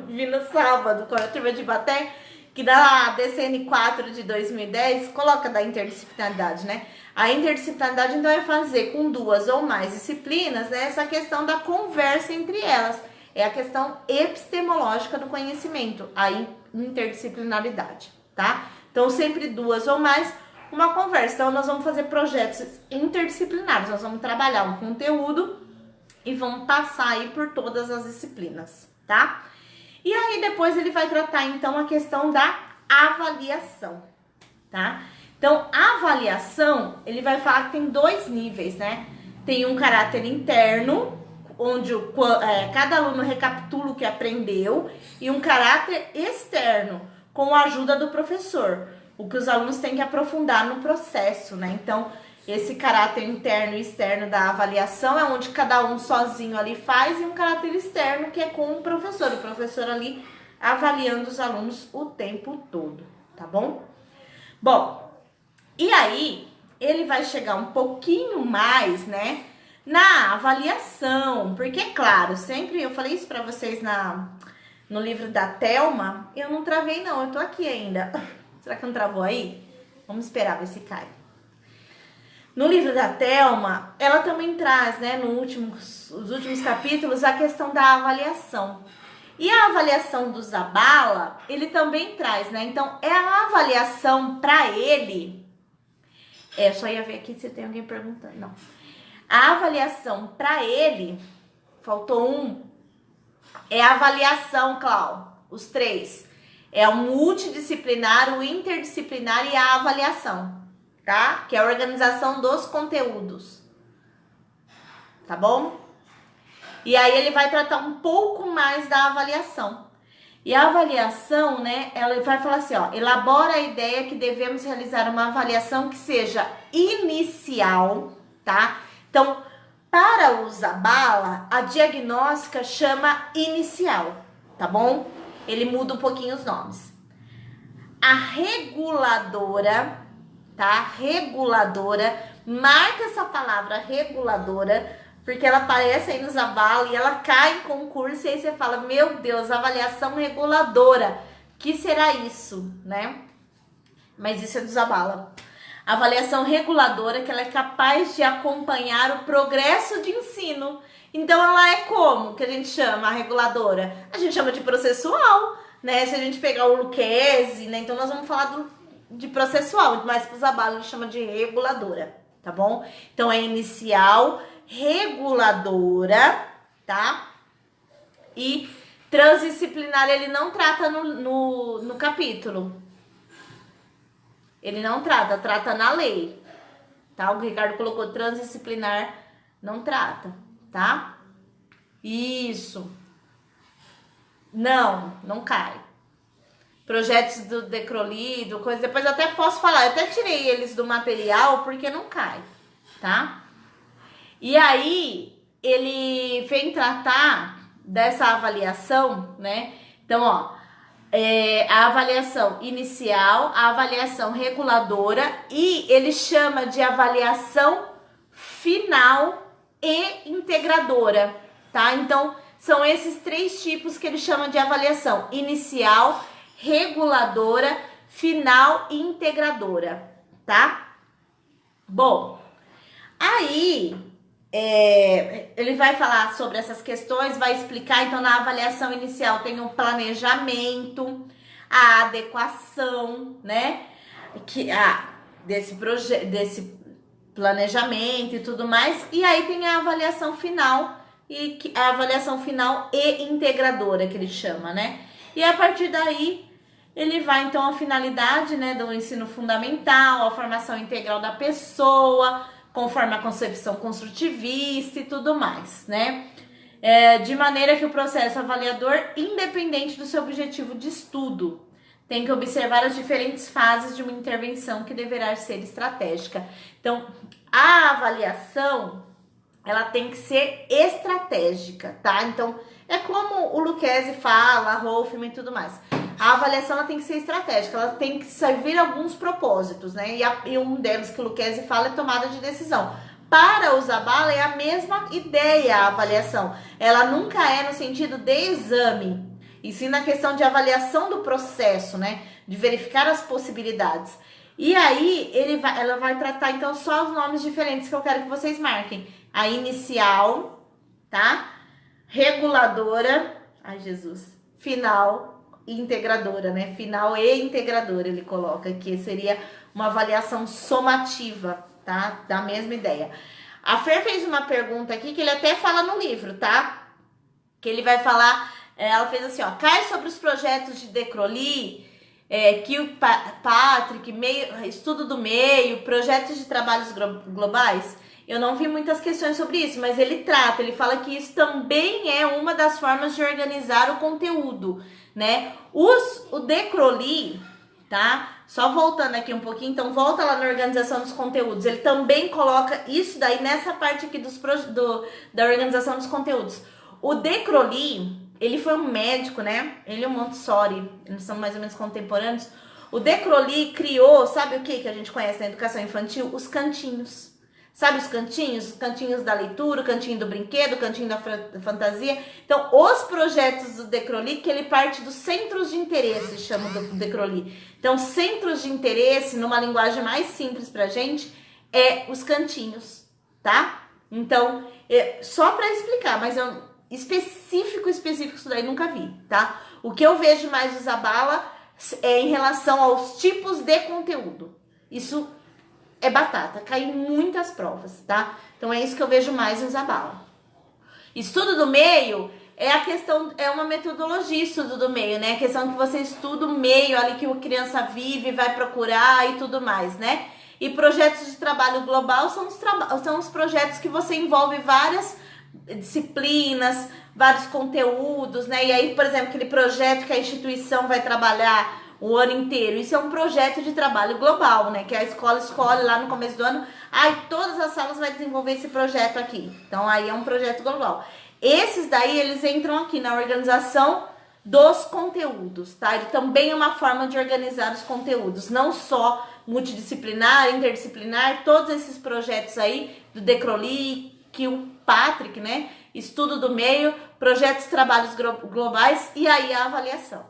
vi no sábado com a turma de Baté, que da DCN 4 de 2010, coloca da interdisciplinaridade, né? A interdisciplinaridade, então, é fazer com 2 ou mais disciplinas, né, essa questão da conversa entre elas. É a questão epistemológica do conhecimento, a interdisciplinaridade, tá? Então, sempre 2 ou mais, uma conversa. Então, nós vamos fazer projetos interdisciplinares, nós vamos trabalhar um conteúdo e vamos passar aí por todas as disciplinas, tá? E aí, depois ele vai tratar, então, a questão da avaliação, tá? Então, a avaliação, ele vai falar que tem 2 níveis, né? Tem um caráter interno, onde cada aluno recapitula o que aprendeu, e um caráter externo, com a ajuda do professor, o que os alunos têm que aprofundar no processo, né? Então, esse caráter interno e externo da avaliação é onde cada um sozinho ali faz, e um caráter externo que é com o professor ali avaliando os alunos o tempo todo, tá bom? Bom, e aí ele vai chegar um pouquinho mais, né, na avaliação, porque, claro, sempre eu falei isso pra vocês no livro da Thelma, eu não travei não, eu tô aqui ainda. Será que não travou aí? Vamos esperar ver se cai. No livro da Thelma, ela também traz, né, os últimos capítulos, a questão da avaliação. E a avaliação do Zabala, ele também traz, né? Então, é a avaliação para ele. Eu só ia ver aqui se tem alguém perguntando. Não. A avaliação para ele, faltou um, é a avaliação, Clau, os três. É o multidisciplinar, o interdisciplinar e a avaliação. Tá? Que é a organização dos conteúdos. Tá bom? E aí ele vai tratar um pouco mais da avaliação. E a avaliação, né, ela vai falar assim, ó, elabora a ideia que devemos realizar uma avaliação que seja inicial, tá? Então, para o Zabala, a diagnóstica chama inicial, tá bom? Ele muda um pouquinho os nomes. A reguladora, tá? Reguladora, marca essa palavra reguladora, porque ela aparece aí no Zabala e ela cai em concurso, e aí você fala, meu Deus, avaliação reguladora, que será isso, né? Mas isso é do Zabala. Avaliação reguladora, que ela é capaz de acompanhar o progresso de ensino. Então ela é como que a gente chama a reguladora? A gente chama de processual, né? Se a gente pegar o Lucchesi, né? Então nós vamos falar de processual, mas para o Zabala ele chama de reguladora, tá bom? Então é inicial, reguladora, tá? E transdisciplinar ele não trata no capítulo. Ele não trata na lei, tá? O Ricardo colocou transdisciplinar, não trata, tá? Isso. Não cai. Projetos do Decrolido, coisa. Depois eu até posso falar, eu até tirei eles do material porque não cai, tá? E aí, ele vem tratar dessa avaliação, né? Então, ó, a avaliação inicial, a avaliação reguladora e ele chama de avaliação final e integradora, tá? Então, são esses três tipos que ele chama de avaliação: inicial, reguladora, final e integradora, tá? Bom, aí ele vai falar sobre essas questões, vai explicar. Então, na avaliação inicial tem um planejamento, a adequação, né? Desse planejamento e tudo mais. E aí tem a avaliação final, a avaliação final e integradora, que ele chama, né? E a partir daí, ele vai, então, à finalidade, né, do ensino fundamental, a formação integral da pessoa, conforme a concepção construtivista e tudo mais, né? De maneira que o processo avaliador, independente do seu objetivo de estudo, tem que observar as diferentes fases de uma intervenção que deverá ser estratégica. Então, a avaliação, ela tem que ser estratégica, tá? Então, é como o Lucchesi fala, a Hoffman e tudo mais. A avaliação, ela tem que ser estratégica, ela tem que servir alguns propósitos, né? E um deles que o Lucchesi fala é tomada de decisão. Para o Zabala é a mesma ideia a avaliação. Ela nunca é no sentido de exame, e sim na questão de avaliação do processo, né? De verificar as possibilidades. E aí, ela vai tratar, então, só os nomes diferentes que eu quero que vocês marquem. A inicial, tá? Reguladora, ai Jesus, final e integradora, né? Final e integradora, ele coloca, que seria uma avaliação somativa, tá? Da mesma ideia. A Fer fez uma pergunta aqui que ele até fala no livro, tá? Que ele vai falar, ela fez assim, ó, cai sobre os projetos de Decroly, que o Patrick, estudo do meio, projetos de trabalhos globais. Eu não vi muitas questões sobre isso, mas ele trata, ele fala que isso também é uma das formas de organizar o conteúdo, né? O Decroly, tá? Só voltando aqui um pouquinho, então volta lá na organização dos conteúdos. Ele também coloca isso daí nessa parte aqui da organização dos conteúdos. O De Crowley, ele foi um médico, né? Ele e o Montessori, eles são mais ou menos contemporâneos. O De Crowley criou, sabe o que a gente conhece na educação infantil? Os cantinhos. Sabe os cantinhos? Os cantinhos da leitura, o cantinho do brinquedo, o cantinho da fantasia. Então, os projetos do De Crowley, que ele parte dos centros de interesse, chama do De Crowley. Então, centros de interesse, numa linguagem mais simples pra gente, é os cantinhos, tá? Então, só pra explicar, mas eu específico isso daí nunca vi, tá? O que eu vejo mais do Zabala é em relação aos tipos de conteúdo. Isso é batata, cai em muitas provas, tá? Então é isso que eu vejo mais no Zabala. Estudo do meio é a questão, é uma metodologia estudo do meio, né? A questão que você estuda o meio ali que a criança vive, vai procurar e tudo mais, né? E projetos de trabalho global são os projetos que você envolve várias disciplinas, vários conteúdos, né? E aí, por exemplo, aquele projeto que a instituição vai trabalhar o ano inteiro, isso é um projeto de trabalho global, né? Que a escola escolhe lá no começo do ano, todas as salas vai desenvolver esse projeto aqui. Então, aí é um projeto global. Esses daí, eles entram aqui na organização dos conteúdos, tá? Ele também é uma forma de organizar os conteúdos, não só multidisciplinar, interdisciplinar, todos esses projetos aí do De Crowley, que o Patrick, né? Estudo do meio, projetos de trabalhos globais e aí a avaliação,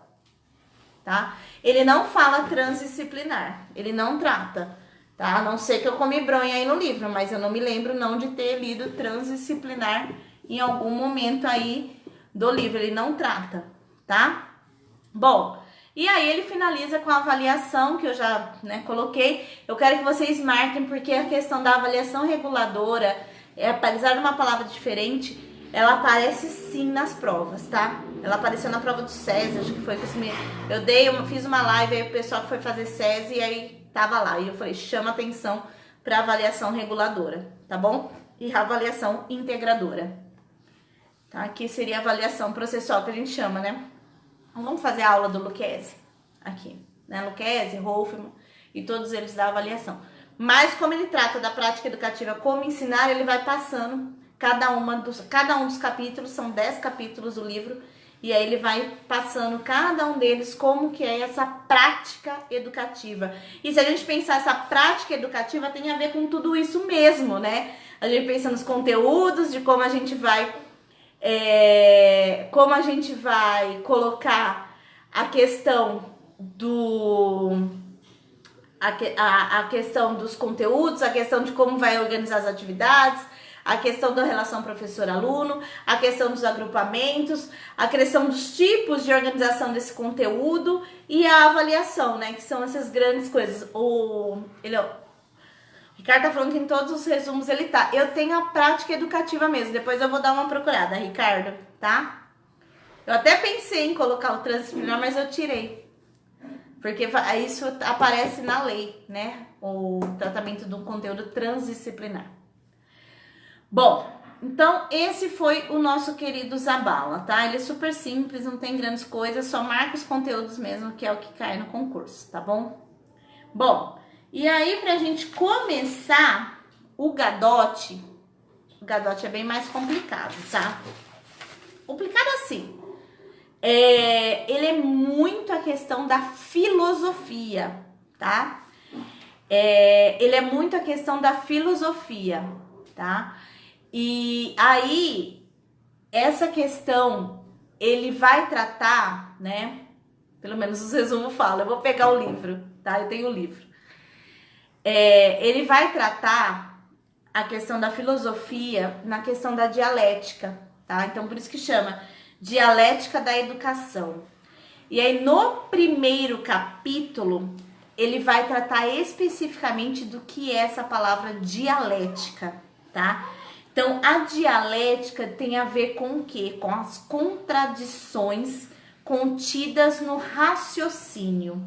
tá? Ele não fala transdisciplinar, ele não trata, tá? A não ser que eu comi bronha aí no livro, mas eu não me lembro não de ter lido transdisciplinar em algum momento aí do livro, ele não trata, tá? Bom, e aí ele finaliza com a avaliação, que eu já, né, coloquei. Eu quero que vocês marquem, porque a questão da avaliação reguladora, apesar de uma palavra diferente, ela aparece sim nas provas, tá? Ela apareceu na prova do SESI, acho que foi que eu fiz uma live, aí o pessoal foi fazer SESI e aí tava lá. E eu falei, chama atenção para avaliação reguladora, tá bom? E avaliação integradora. Tá? Aqui seria a avaliação processual que a gente chama, né? Vamos fazer a aula do Lucchesi aqui, né? Lucchesi, Hoffman e todos eles da avaliação. Mas como ele trata da prática educativa como ensinar, ele vai passando cada um dos capítulos, são 10 capítulos do livro, e aí ele vai passando cada um deles como que é essa prática educativa. E se a gente pensar essa prática educativa, tem a ver com tudo isso mesmo, né? A gente pensa nos conteúdos, de como a gente vai colocar a questão a questão dos conteúdos, a questão de como vai organizar as atividades, a questão da relação professor-aluno, a questão dos agrupamentos, a questão dos tipos de organização desse conteúdo e a avaliação, né? Que são essas grandes coisas. O Ricardo tá falando que em todos os resumos ele tá. Eu tenho a prática educativa mesmo, depois eu vou dar uma procurada, Ricardo, tá? Eu até pensei em colocar o transdisciplinar, mas eu tirei. Porque isso aparece na lei, né? O tratamento do conteúdo transdisciplinar. Bom, então esse foi o nosso querido Zabala, tá? Ele é super simples, não tem grandes coisas, só marca os conteúdos mesmo, que é o que cai no concurso, tá bom? Bom, e aí pra gente começar o Gadot é bem mais complicado, tá? Complicado assim. Ele é muito a questão da filosofia, tá? Ele é muito a questão da filosofia, tá? E aí, essa questão, ele vai tratar, né? Pelo menos os resumos falam. Eu vou pegar o livro, tá? Eu tenho o livro. Ele vai tratar a questão da filosofia na questão da dialética, tá? Então, por isso que chama Dialética da Educação. E aí, no primeiro capítulo, ele vai tratar especificamente do que é essa palavra dialética, tá? Então, a dialética tem a ver com o quê? Com as contradições contidas no raciocínio.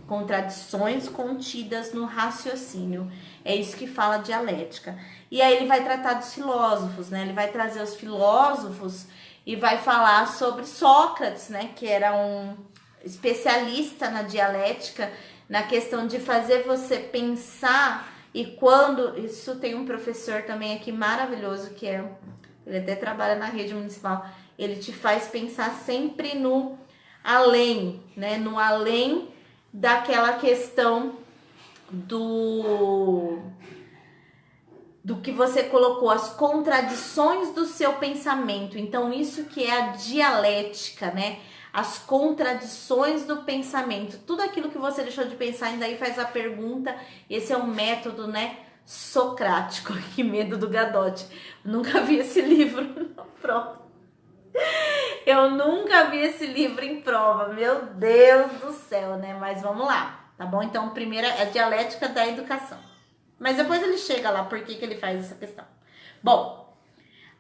Contradições contidas no raciocínio. É isso que fala dialética. E aí ele vai tratar dos filósofos, né? Ele vai trazer os filósofos e vai falar sobre Sócrates, né? Que era um especialista na dialética, na questão de fazer você pensar. E quando, isso tem um professor também aqui maravilhoso, que é, ele até trabalha na rede municipal, ele te faz pensar sempre no além, né? No além daquela questão do que você colocou, as contradições do seu pensamento. Então, isso que é a dialética, né? As contradições do pensamento. Tudo aquilo que você deixou de pensar, ainda aí faz a pergunta. Esse é um método, né? Socrático. Que medo do Gadotti. Nunca vi esse livro na prova. Eu nunca vi esse livro em prova. Meu Deus do céu, né? Mas vamos lá, tá bom? Então, primeiro é a dialética da educação. Mas depois ele chega lá, por que ele faz essa questão. Bom,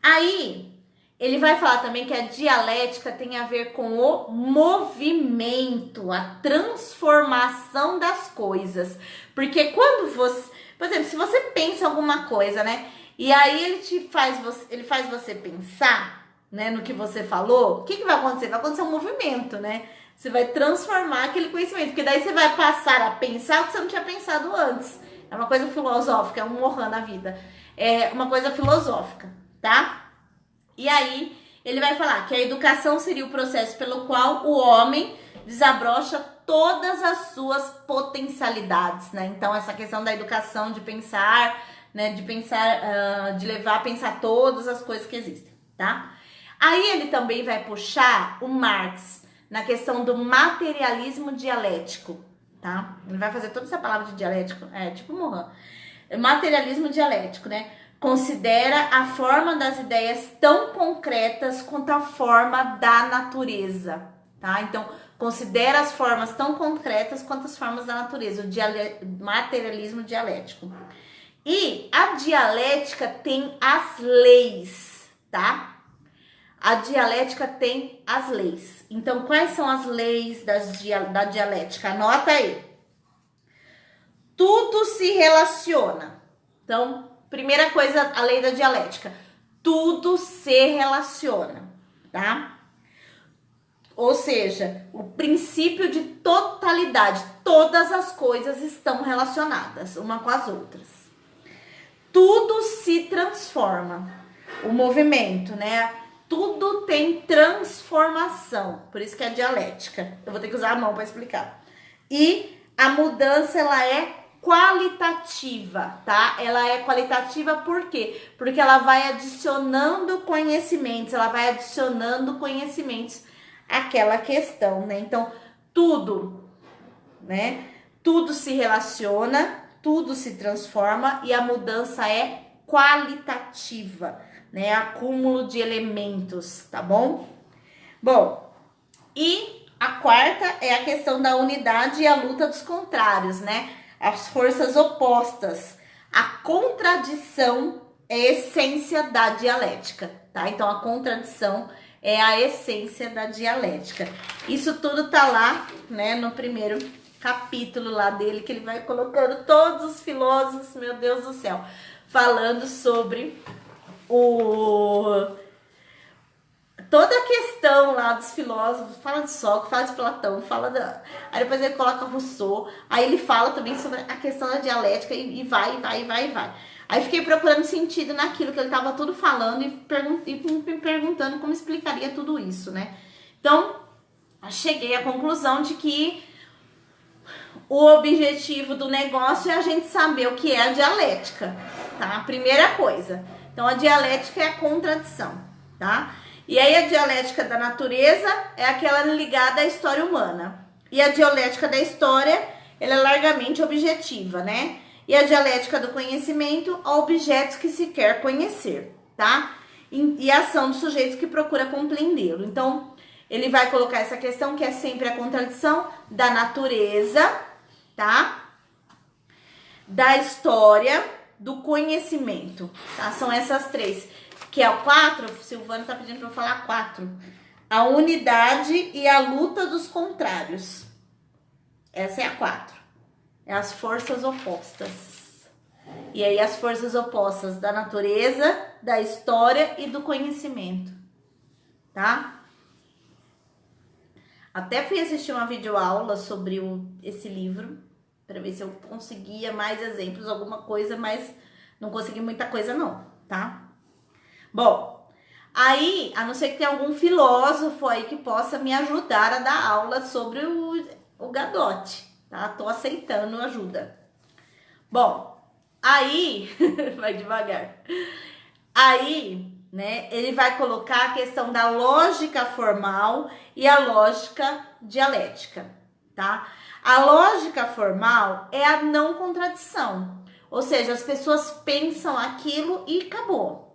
aí ele vai falar também que a dialética tem a ver com o movimento, a transformação das coisas. Porque quando você, por exemplo, se você pensa alguma coisa, né? E aí ele faz você pensar, né, no que você falou, o que vai acontecer? Vai acontecer um movimento, né? Você vai transformar aquele conhecimento, porque daí você vai passar a pensar o que você não tinha pensado antes. É uma coisa filosófica, é um morrã na vida. É uma coisa filosófica, tá? E aí, ele vai falar que a educação seria o processo pelo qual o homem desabrocha todas as suas potencialidades, né? Então, essa questão da educação, de pensar, né? De pensar, de levar a pensar todas as coisas que existem, tá? Aí, ele também vai puxar o Marx na questão do materialismo dialético, tá? Ele vai fazer toda essa palavra de dialético, tipo Morin. Materialismo dialético, né? Considera a forma das ideias tão concretas quanto a forma da natureza, tá? Então, considera as formas tão concretas quanto as formas da natureza, o materialismo dialético. E a dialética tem as leis, tá? A dialética tem as leis. Então, quais são as leis da dialética? Anota aí. Tudo se relaciona. Então, primeira coisa, a lei da dialética. Tudo se relaciona, tá? Ou seja, o princípio de totalidade. Todas as coisas estão relacionadas uma com as outras. Tudo se transforma. O movimento, né? Tudo tem transformação, por isso que é dialética. Eu vou ter que usar a mão para explicar. E a mudança, ela é qualitativa, tá? Ela é qualitativa por quê? Porque ela vai adicionando conhecimentos, àquela questão, né? Então, tudo, né? Tudo se relaciona, tudo se transforma e a mudança é qualitativa, né? Acúmulo de elementos, tá bom? Bom, e a quarta é a questão da unidade e a luta dos contrários, né? As forças opostas. A contradição é a essência da dialética, tá? Então, a contradição é a essência da dialética. Isso tudo tá lá, né, no primeiro capítulo lá dele, que ele vai colocando todos os filósofos, meu Deus do céu, falando sobre toda a questão lá dos filósofos. Fala de Sócrates, fala de Platão, aí depois ele coloca Rousseau, aí ele fala também sobre a questão da dialética e vai. Aí fiquei procurando sentido naquilo que ele estava tudo falando e me perguntando como explicaria tudo isso, né? Então, cheguei à conclusão de que o objetivo do negócio é a gente saber o que é a dialética, tá? Primeira coisa. Então, a dialética é a contradição, tá? E aí, a dialética da natureza é aquela ligada à história humana. E a dialética da história, ela é largamente objetiva, né? E a dialética do conhecimento, a objetos que se quer conhecer, tá? E a ação dos sujeitos que procura compreendê-lo. Então, ele vai colocar essa questão que é sempre a contradição da natureza, tá? Da história, do conhecimento, tá? São essas três. Que é o 4, o Silvano tá pedindo para eu falar 4. A unidade e a luta dos contrários. Essa é a 4. É as forças opostas. E aí as forças opostas da natureza, da história e do conhecimento, tá? Até fui assistir uma videoaula sobre esse livro, para ver se eu conseguia mais exemplos, alguma coisa, mas não consegui muita coisa não, tá? Bom, aí, a não ser que tenha algum filósofo aí que possa me ajudar a dar aula sobre o Gadotti, tá? Tô aceitando ajuda. Bom, aí, vai devagar. Aí, né, ele vai colocar a questão da lógica formal e a lógica dialética, tá? A lógica formal é a não contradição, ou seja, as pessoas pensam aquilo e acabou.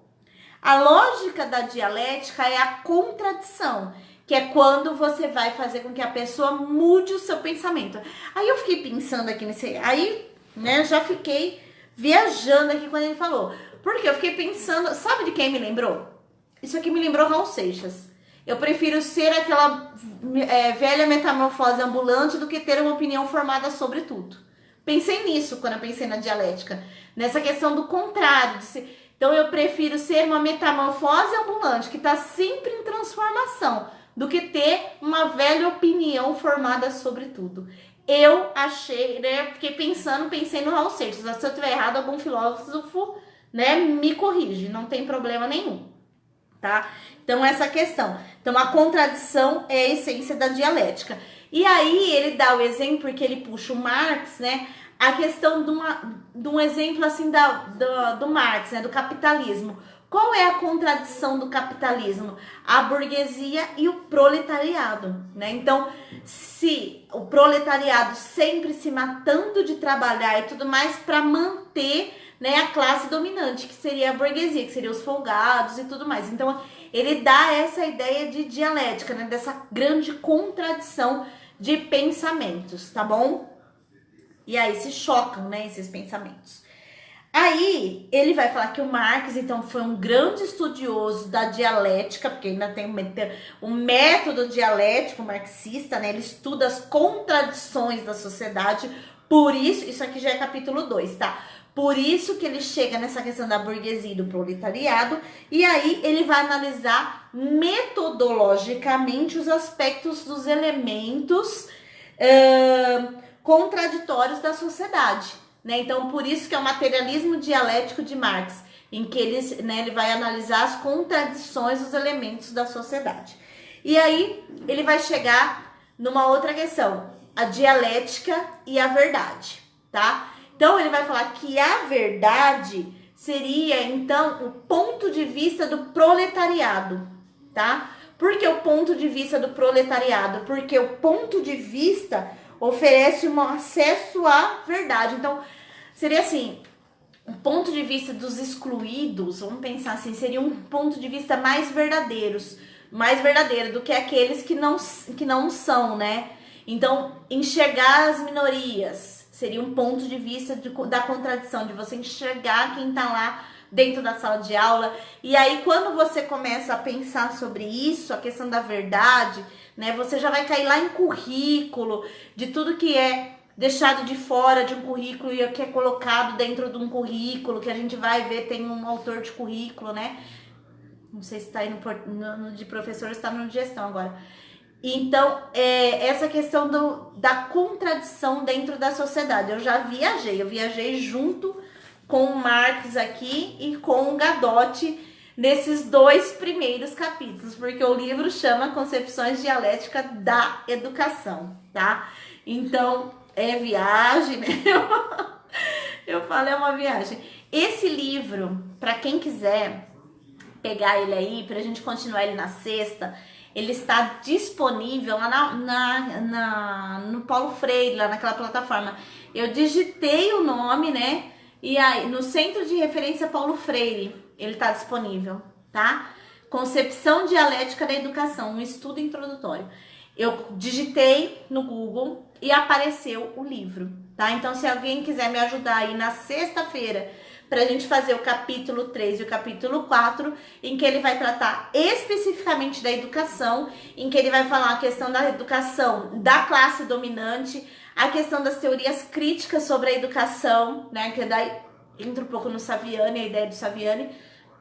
A lógica da dialética é a contradição, que é quando você vai fazer com que a pessoa mude o seu pensamento. Aí eu fiquei pensando aqui nesse... Aí, né, já fiquei viajando aqui quando ele falou. Porque eu fiquei pensando... Sabe de quem me lembrou? Isso aqui me lembrou Raul Seixas. Eu prefiro ser aquela velha metamorfose ambulante do que ter uma opinião formada sobre tudo. Pensei nisso quando eu pensei na dialética. Nessa questão do contrário. Então eu prefiro ser uma metamorfose ambulante que está sempre em transformação do que ter uma velha opinião formada sobre tudo. Eu achei, né? Fiquei pensei no Raul Seixas. Se eu estiver errado, algum filósofo, né, me corrige. Não tem problema nenhum. Tá? Então, essa questão. Então, a contradição é a essência da dialética. E aí, ele dá o exemplo, porque ele puxa o Marx, né? A questão de um exemplo, assim, do Marx, né? Do capitalismo. Qual é a contradição do capitalismo? A burguesia e o proletariado, né? Então, se o proletariado sempre se matando de trabalhar e tudo mais para manter, né, a classe dominante, que seria a burguesia, que seriam os folgados e tudo mais. Então, ele dá essa ideia de dialética, né, dessa grande contradição de pensamentos, tá bom? E aí se chocam, né, esses pensamentos. Aí, ele vai falar que o Marx, então, foi um grande estudioso da dialética, porque ainda tem um método dialético marxista, né, ele estuda as contradições da sociedade, por isso aqui já é capítulo 2, tá? Por isso que ele chega nessa questão da burguesia e do proletariado, e aí ele vai analisar metodologicamente os aspectos dos elementos contraditórios da sociedade, né? Então, por isso que é o materialismo dialético de Marx, em que ele vai analisar as contradições dos elementos da sociedade. E aí ele vai chegar numa outra questão, a dialética e a verdade, tá? Então, ele vai falar que a verdade seria, então, o ponto de vista do proletariado, tá? Por que o ponto de vista do proletariado? Porque o ponto de vista oferece um acesso à verdade. Então, seria assim, o ponto de vista dos excluídos, vamos pensar assim, seria um ponto de vista mais verdadeiro do que aqueles que não são, né? Então, enxergar as minorias seria um ponto de vista da contradição, de você enxergar quem tá lá dentro da sala de aula. E aí, quando você começa a pensar sobre isso, a questão da verdade, né, você já vai cair lá em currículo, de tudo que é deixado de fora de um currículo e o que é colocado dentro de um currículo, que a gente vai ver, tem um autor de currículo, né? Não sei se está aí no de professor ou está no de gestão agora. Então, essa questão da contradição dentro da sociedade. Eu viajei junto com o Marx aqui e com o Gadotti nesses 2 primeiros capítulos, porque o livro chama Concepções Dialéticas da Educação, tá? Então, é viagem, né? Eu falo, é uma viagem. Esse livro, para quem quiser pegar ele aí, pra gente continuar ele na sexta, ele está disponível lá no Paulo Freire, lá naquela plataforma. Eu digitei o nome, né? E aí, no Centro de Referência Paulo Freire, ele está disponível, tá? Concepção Dialética da Educação, um estudo introdutório. Eu digitei no Google e apareceu o livro, tá? Então, se alguém quiser me ajudar aí na sexta-feira, pra gente fazer o capítulo 3 e o capítulo 4, em que ele vai tratar especificamente da educação, em que ele vai falar a questão da educação da classe dominante, a questão das teorias críticas sobre a educação, né, que daí entra um pouco no Saviani, a ideia do Saviani.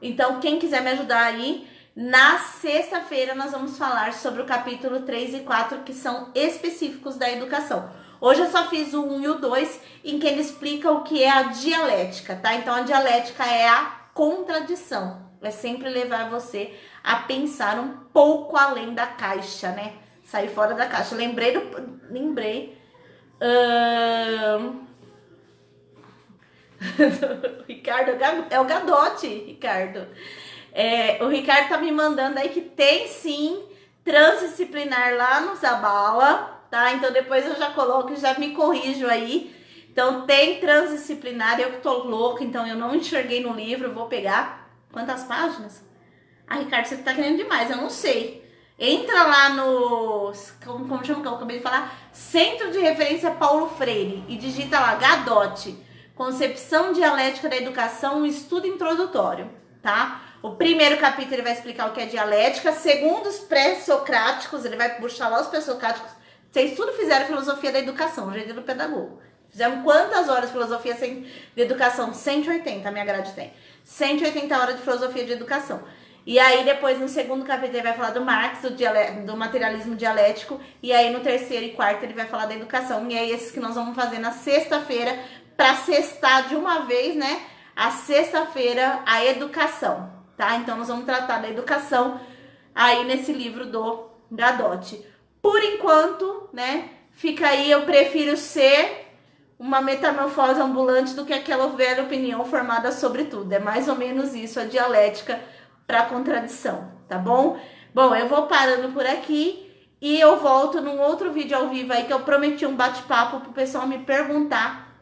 Então, quem quiser me ajudar aí, na sexta-feira nós vamos falar sobre o capítulo 3 e 4, que são específicos da educação. Hoje eu só fiz o 1 e o 2, em que ele explica o que é a dialética, tá? Então, a dialética é a contradição. É sempre levar você a pensar um pouco além da caixa, né? Sair fora da caixa. Lembrei. O Ricardo é o Gadotti, Ricardo. O Ricardo tá me mandando aí que tem sim transdisciplinar lá no Zabala, tá? Então depois eu já coloco e já me corrijo aí. Então tem transdisciplinar, eu que tô louca, então eu não enxerguei no livro, vou pegar. Quantas páginas? Ah, Ricardo, você tá querendo demais, eu não sei. Entra lá no... Como chama que eu acabei de falar? Centro de Referência Paulo Freire e digita lá, Gadotti, Concepção Dialética da Educação, um estudo introdutório, tá? O primeiro capítulo ele vai explicar o que é dialética, segundo os pré-socráticos, ele vai puxar lá os pré-socráticos. Vocês tudo fizeram filosofia da educação, no jeito do pedagogo. Fizemos quantas horas de filosofia de educação? 180, a minha grade tem. 180 horas de filosofia de educação. E aí depois no segundo capítulo ele vai falar do Marx, do materialismo dialético. E aí no terceiro e quarto ele vai falar da educação. E aí esses que nós vamos fazer na sexta-feira, para sextar de uma vez, né? A sexta-feira, a educação, tá? Então nós vamos tratar da educação aí nesse livro do Gadotti. Por enquanto, né? Fica aí, eu prefiro ser uma metamorfose ambulante do que aquela velha opinião formada sobre tudo. É mais ou menos isso, a dialética para contradição, tá bom? Bom, eu vou parando por aqui e eu volto num outro vídeo ao vivo aí que eu prometi um bate-papo pro pessoal me perguntar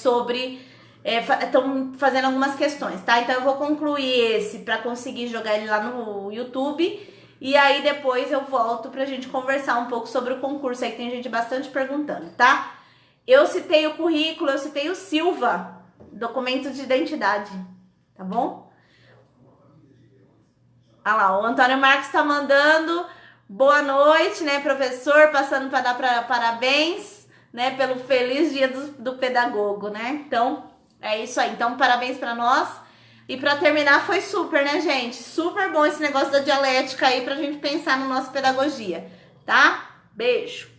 sobre... Estão fazendo algumas questões, tá? Então eu vou concluir esse para conseguir jogar ele lá no YouTube. E aí depois eu volto pra gente conversar um pouco sobre o concurso aí, que tem gente bastante perguntando, tá? Eu citei o currículo, eu citei o Silva, documento de identidade, tá bom? Ah lá, o Antônio Marcos tá mandando boa noite, né, professor? Passando para dar parabéns, né, pelo feliz dia do pedagogo, né? Então, é isso aí. Então, parabéns para nós. E para terminar, foi super, né, gente? Super bom esse negócio da dialética aí pra gente pensar na nossa pedagogia, tá? Beijo!